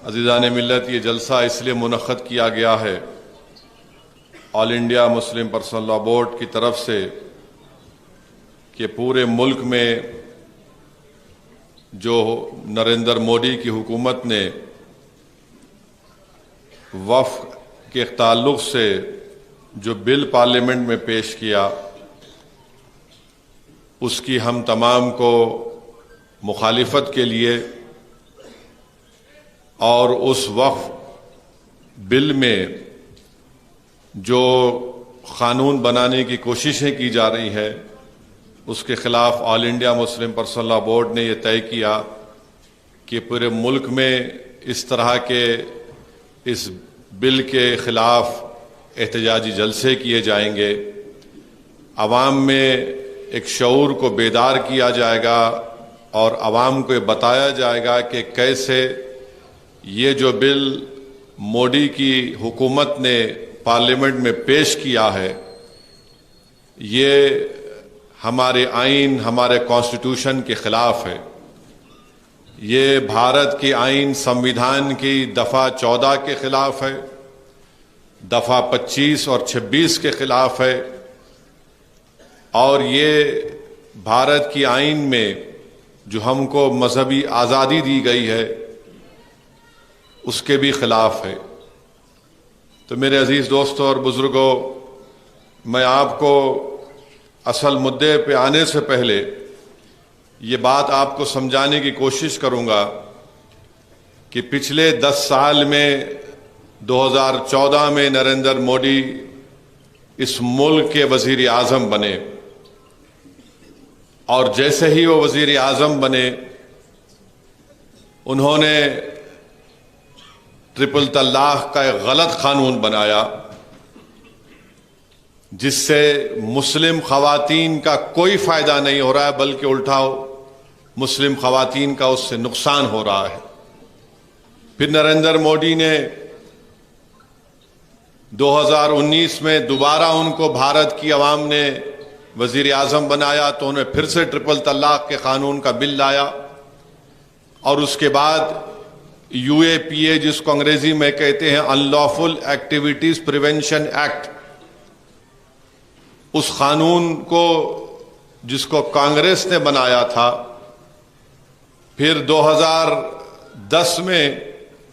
عزیزان ملت، یہ جلسہ اس لیے منعقد کیا گیا ہے All India Muslim Personal Law Board کی طرف سے کہ پورے ملک میں جو نریندر مودی کی حکومت نے وقف کے تعلق سے جو بل پارلیمنٹ میں پیش کیا، اس کی ہم تمام کو مخالفت کے لیے اور اس وقف بل میں جو قانون بنانے کی کوششیں کی جا رہی ہیں اس کے خلاف All India Muslim Personal Law Board نے یہ طے کیا کہ پورے ملک میں اس طرح کے اس بل کے خلاف احتجاجی جلسے کیے جائیں گے، عوام میں ایک شعور کو بیدار کیا جائے گا اور عوام کو یہ بتایا جائے گا کہ کیسے یہ جو بل مودی کی حکومت نے پارلیمنٹ میں پیش کیا ہے یہ ہمارے آئین، ہمارے کانسٹیٹیوشن کے خلاف ہے، یہ بھارت کی آئین سمویدھان کی دفعہ 14 کے خلاف ہے، دفعہ 25 اور 26 کے خلاف ہے، اور یہ بھارت کی آئین میں جو ہم کو مذہبی آزادی دی گئی ہے اس کے بھی خلاف ہے۔ تو میرے عزیز دوستوں اور بزرگوں، میں آپ کو اصل مدعے پہ آنے سے پہلے یہ بات آپ کو سمجھانے کی کوشش کروں گا کہ پچھلے 10 سال میں 2014 میں نریندر مودی اس ملک کے وزیر اعظم بنے، اور جیسے ہی وہ وزیر اعظم بنے انہوں نے ٹرپل طلاق کا ایک غلط قانون بنایا جس سے مسلم خواتین کا کوئی فائدہ نہیں ہو رہا ہے بلکہ الٹا مسلم خواتین کا اس سے نقصان ہو رہا ہے۔ پھر نریندر مودی نے 2019 میں دوبارہ ان کو بھارت کی عوام نے وزیر اعظم بنایا تو انہیں پھر سے ٹرپل طلاق کے قانون کا بل لایا، اور اس کے بعد UAPA جس کو انگریزی میں کہتے ہیں ان لافل ایکٹیویٹیز پریونشن ایکٹ، اس قانون کو جس کو کانگریس نے بنایا تھا، پھر 2010 میں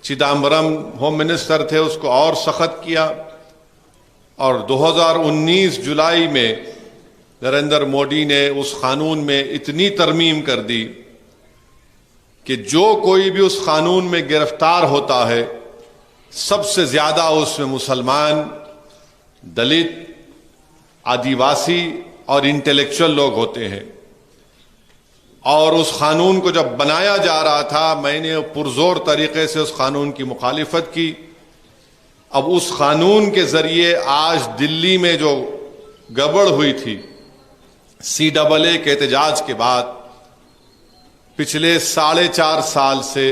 چدمبرم ہوم منسٹر تھے، اس کو اور سخت کیا، اور 2019 جولائی میں نریندر مودی نے اس قانون میں اتنی ترمیم کر دی کہ جو کوئی بھی اس قانون میں گرفتار ہوتا ہے سب سے زیادہ اس میں مسلمان، دلت، آدیواسی اور انٹلیکچوئل لوگ ہوتے ہیں۔ اور اس قانون کو جب بنایا جا رہا تھا میں نے پرزور طریقے سے اس قانون کی مخالفت کی۔ اب اس قانون کے ذریعے آج دلی میں جو گڑبڑ ہوئی تھی CAA کے احتجاج کے بعد، پچھلے 4.5 سال سے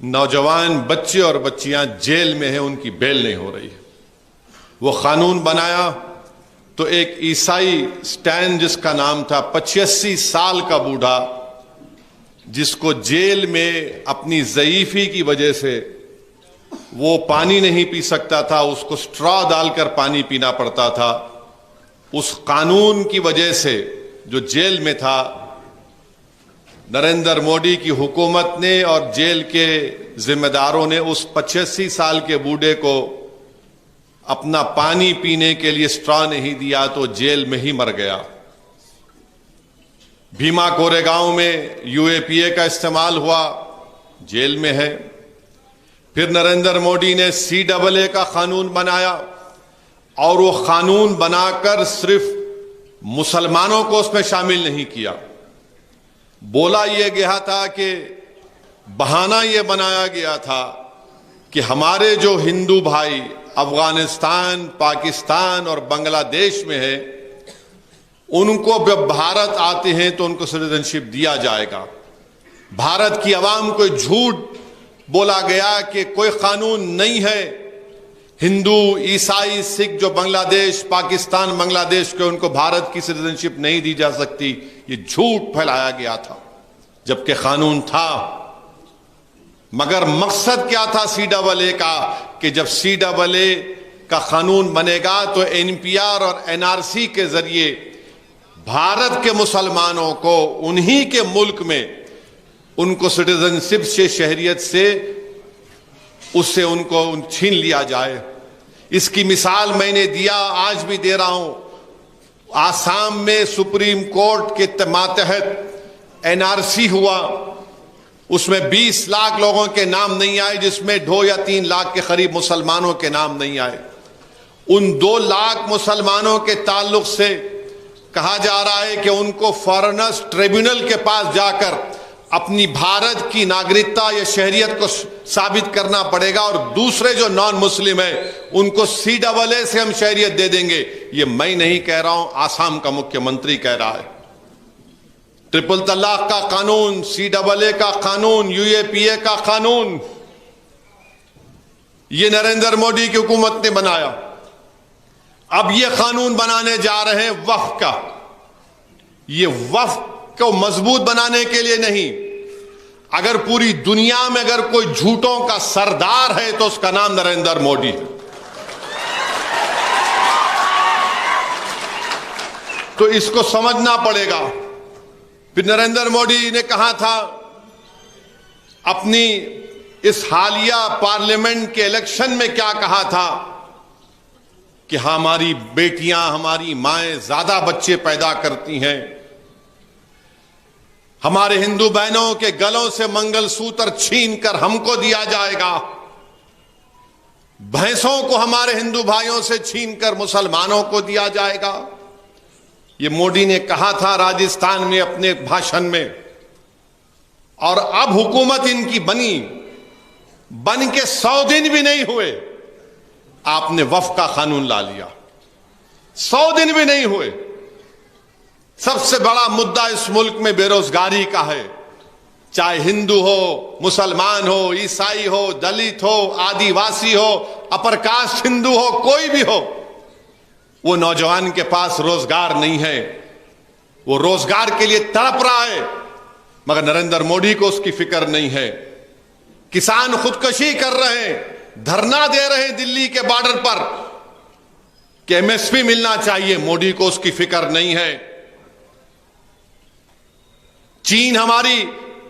نوجوان بچے اور بچیاں جیل میں ہیں، ان کی بیل نہیں ہو رہی ہے۔ وہ قانون بنایا تو ایک عیسائی سٹین جس کا نام تھا 85 سال کا بوڑھا، جس کو جیل میں اپنی ضعیفی کی وجہ سے وہ پانی نہیں پی سکتا تھا، اس کو سٹرا ڈال کر پانی پینا پڑتا تھا، اس قانون کی وجہ سے جو جیل میں تھا، نریندر مودی کی حکومت نے اور جیل کے ذمہ داروں نے اس 85 سال کے بوڑھے کو اپنا پانی پینے کے لیے سٹرا نہیں دیا تو جیل میں ہی مر گیا۔ بھیما کورے گاؤں میں UAPA کا استعمال ہوا، جیل میں ہے۔ پھر نریندر مودی نے CAA کا قانون بنایا، اور وہ قانون بنا کر صرف مسلمانوں کو اس میں شامل نہیں کیا، بولا یہ گیا تھا کہ بہانہ یہ بنایا گیا تھا کہ ہمارے جو ہندو بھائی افغانستان، پاکستان اور بنگلہ دیش میں ہے ان کو جب بھارت آتے ہیں تو ان کو سٹیزن شپ دیا جائے گا۔ بھارت کی عوام کو جھوٹ بولا گیا کہ کوئی قانون نہیں ہے، ہندو، عیسائی، سکھ جو بنگلہ دیش، پاکستان، بنگلہ دیش کے ان کو بھارت کی سٹیزن شپ نہیں دی جا سکتی، یہ جھوٹ پھیلایا گیا تھا، جبکہ قانون تھا۔ مگر مقصد کیا تھا سی ڈبل اے کا کہ جب سی ڈبل اے کا قانون بنے گا تو این پی آر اور این آر سی کے ذریعے بھارت کے مسلمانوں کو انہی کے ملک میں ان کو سٹیزن شپ سے شہریت سے اس سے ان کو چھین لیا جائے. اس کی مثال میں نے دیا, آج بھی دے رہا ہوں. آسام میں سپریم کورٹ کے ماتحت این آر سی ہوا, اس میں 20 لاکھ لوگوں کے نام نہیں آئے, جس میں 2 یا 3 لاکھ کے قریب مسلمانوں کے نام نہیں آئے. ان 2 لاکھ مسلمانوں کے تعلق سے کہا جا رہا ہے کہ ان کو فارنرز ٹریبیونل کے پاس جا کر اپنی بھارت کی ناگرکتا یا شہریت کو ثابت کرنا پڑے گا, اور دوسرے جو نان مسلم ہیں ان کو سی ڈبل اے سے ہم شہریت دے دیں گے. یہ میں نہیں کہہ رہا ہوں, آسام کا مکھیہ منتری کہہ رہا ہے. ٹرپل طلاق کا قانون, سی ڈبل اے کا قانون, یو اے پی اے کا قانون, یہ نریندر مودی کی حکومت نے بنایا. اب یہ قانون بنانے جا رہے ہیں وقف کا. یہ وقف کو مضبوط بنانے کے لیے نہیں. اگر پوری دنیا میں اگر کوئی جھوٹوں کا سردار ہے تو اس کا نام نریندر مودی ہے. تو اس کو سمجھنا پڑے گا. پھر نریندر مودی نے کہا تھا اپنی اس حالیہ پارلیمنٹ کے الیکشن میں, کیا کہا تھا کہ ہماری بیٹیاں, ہماری مائیں زیادہ بچے پیدا کرتی ہیں, ہمارے ہندو بہنوں کے گلوں سے منگل سوتر چھین کر ہم کو دیا جائے گا, بھینسوں کو ہمارے ہندو بھائیوں سے چھین کر مسلمانوں کو دیا جائے گا. یہ مودی نے کہا تھا راجستھان میں اپنے بھاشن میں. اور اب حکومت ان کی بن کے 100 دن بھی نہیں ہوئے, آپ نے وقف کا قانون لا لیا. 100 دن بھی نہیں ہوئے. سب سے بڑا مدعا اس ملک میں بے روزگاری کا ہے, چاہے ہندو ہو, مسلمان ہو, عیسائی ہو, دلت ہو, آدی واسی ہو, اپر کاسٹ ہندو ہو, کوئی بھی ہو. وہ نوجوان کے پاس روزگار نہیں ہے, وہ روزگار کے لیے تڑپ رہا ہے, مگر نریندر مودی کو اس کی فکر نہیں ہے. کسان خودکشی کر رہے ہیں, دھرنا دے رہے ہیں دلی کے بارڈر پر کہ ایم ایس پی ملنا چاہیے, مودی کو اس کی فکر نہیں ہے. چین ہماری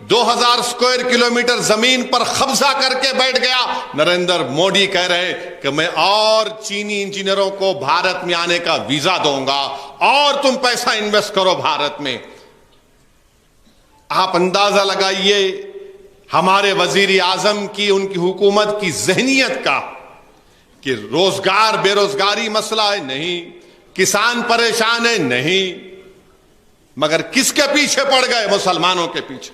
2000 اسکوائر کلومیٹر زمین پر قبضہ کر کے بیٹھ گیا. نریندر مودی کہہ رہے کہ میں اور چینی انجینئروں کو بھارت میں آنے کا ویزا دوں گا اور تم پیسہ انویسٹ کرو بھارت میں. آپ اندازہ لگائیے ہمارے وزیر اعظم کی, ان کی حکومت کی ذہنیت کا, کہ روزگار, بے روزگاری مسئلہ ہے نہیں, کسان پریشان ہے نہیں, مگر کس کے پیچھے پڑ گئے؟ مسلمانوں کے پیچھے.